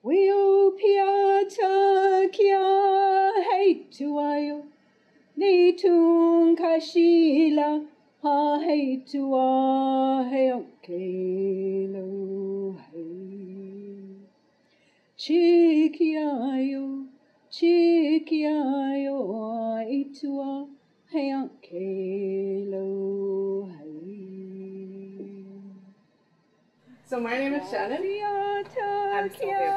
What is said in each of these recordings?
Weo piata kia hei tuayo, ni tung kashila ha hei tua hei okelo hei. Chikiayo itua hei okelo hei. So my name is Shannon. I'm still here.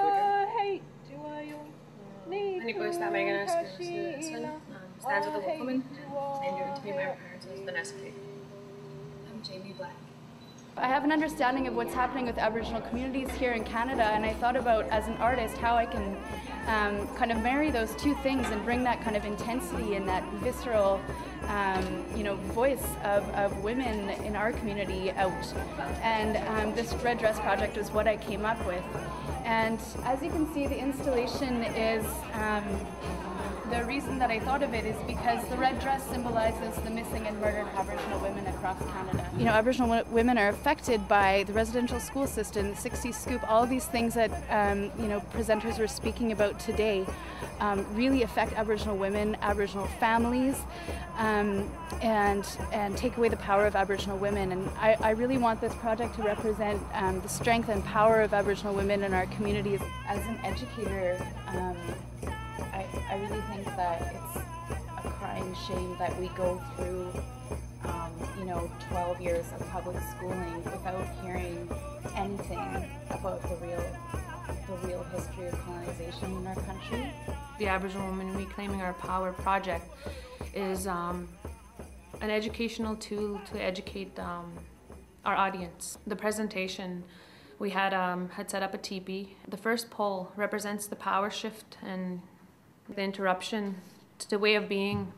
Any voice that Megan asked me to listen stands with a wolf woman, and given to me by my parents was Vanessa. I'm Jaime Black. I have an understanding of what's happening with Aboriginal communities here in Canada, and I thought about, as an artist, how I can kind of marry those two things and bring that kind of intensity and that visceral voice of women in our community out. And this Redress project was what I came up with. And as you can see, the installation is the reason that I thought of it is because the red dress symbolizes the missing and murdered Aboriginal women across Canada. You know, Aboriginal women are affected by the residential school system, the 60s scoop, all of these things that presenters were speaking about today really affect Aboriginal women, Aboriginal families, and take away the power of Aboriginal women. And I really want this project to represent the strength and power of Aboriginal women in our communities. As an educator, I really think that it's a crying shame that we go through 12 years of public schooling without hearing anything about the real history of colonization in our country. The Aboriginal Women Reclaiming Our Power project is an educational tool to educate our audience. The presentation, we had set up a teepee. The first pole represents the power shift and the interruption to the way of being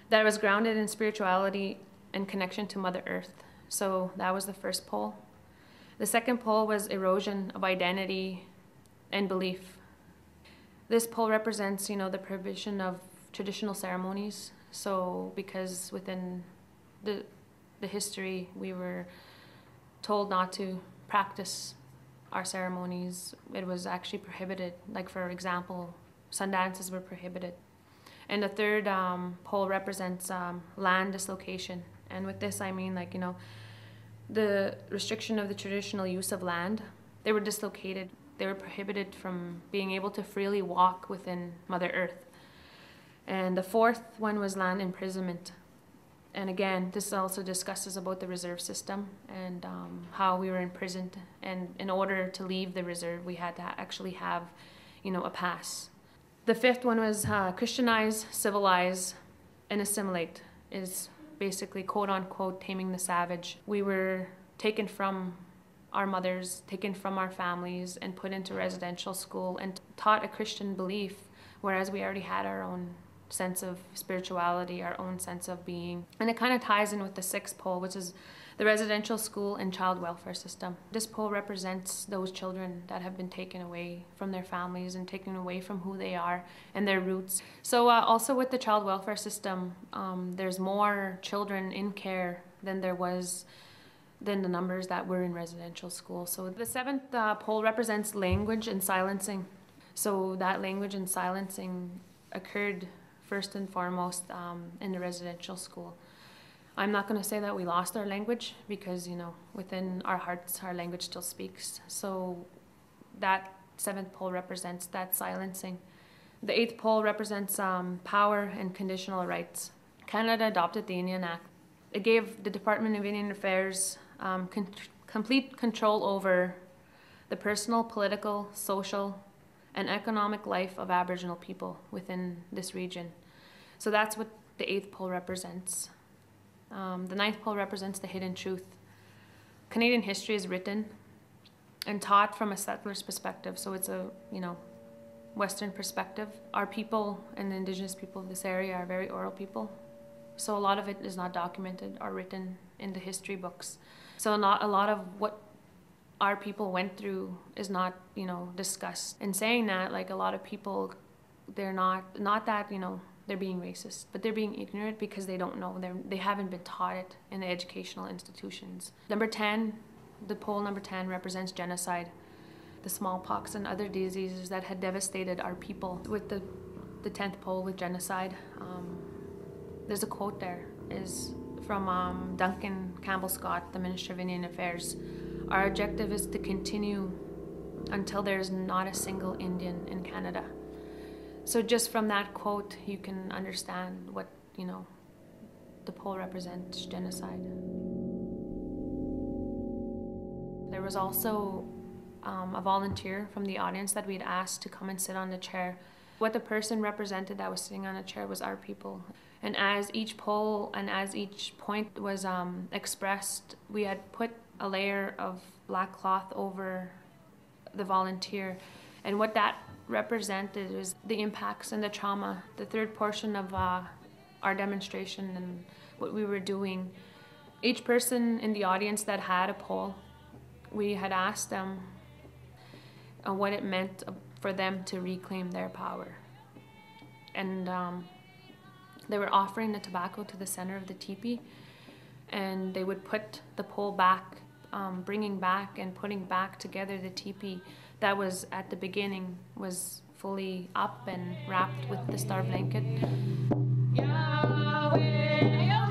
that was grounded in spirituality and connection to Mother Earth. So that was the first pole. The second pole was erosion of identity and belief. This pole represents, the provision of traditional ceremonies. So because within the history, we were told not to practice our ceremonies. It was actually prohibited. Like, for example, sun dances were prohibited. And the third pole represents land dislocation. And with this, I mean, the restriction of the traditional use of land. They were dislocated. They were prohibited from being able to freely walk within Mother Earth. And the fourth one was land imprisonment. And again, this also discusses about the reserve system and how we were imprisoned. And in order to leave the reserve, we had to actually have, a pass. The fifth one was Christianize, civilize, and assimilate, is basically quote unquote taming the savage. We were taken from our mothers, taken from our families, and put into residential school and taught a Christian belief, whereas we already had our own sense of spirituality, our own sense of being. And it kind of ties in with the sixth pole, which is the residential school and child welfare system. This pole represents those children that have been taken away from their families and taken away from who they are and their roots. So also with the child welfare system, there's more children in care than the numbers that were in residential school. So the seventh pole represents language and silencing. So that language and silencing occurred first and foremost in the residential school. I'm not going to say that we lost our language because, within our hearts, our language still speaks. So that seventh pole represents that silencing. The eighth pole represents power and conditional rights. Canada adopted the Indian Act. It gave the Department of Indian Affairs complete control over the personal, political, social, and economic life of Aboriginal people within this region. So that's what the eighth pole represents. The ninth pole represents the hidden truth. Canadian history is written and taught from a settler's perspective, so it's a Western perspective. Our people and the Indigenous people of this area are very oral people, so a lot of it is not documented or written in the history books. So not a lot of what our people went through is not discussed. In saying that, a lot of people, they're not that they're being racist, but they're being ignorant because they don't know. They haven't been taught it in the educational institutions. Number 10, the pole number 10 represents genocide. the smallpox and other diseases that had devastated our people. With the 10th pole with genocide, there's a quote there, is from Duncan Campbell Scott, the Minister of Indian Affairs. Our objective is to continue until there's not a single Indian in Canada. So just from that quote, you can understand what, the pole represents genocide. There was also a volunteer from the audience that we'd asked to come and sit on the chair. What the person represented that was sitting on a chair was our people. And as each pole and as each point was expressed, we had put a layer of black cloth over the volunteer. And what that represented was the impacts and the trauma. The third portion of our demonstration and what we were doing, each person in the audience that had a pole, we had asked them what it meant for them to reclaim their power. And they were offering the tobacco to the center of the teepee, and they would put the pole back, bringing back and putting back together the teepee that was at the beginning was fully up and wrapped with the star blanket. Yahweh, Yahweh.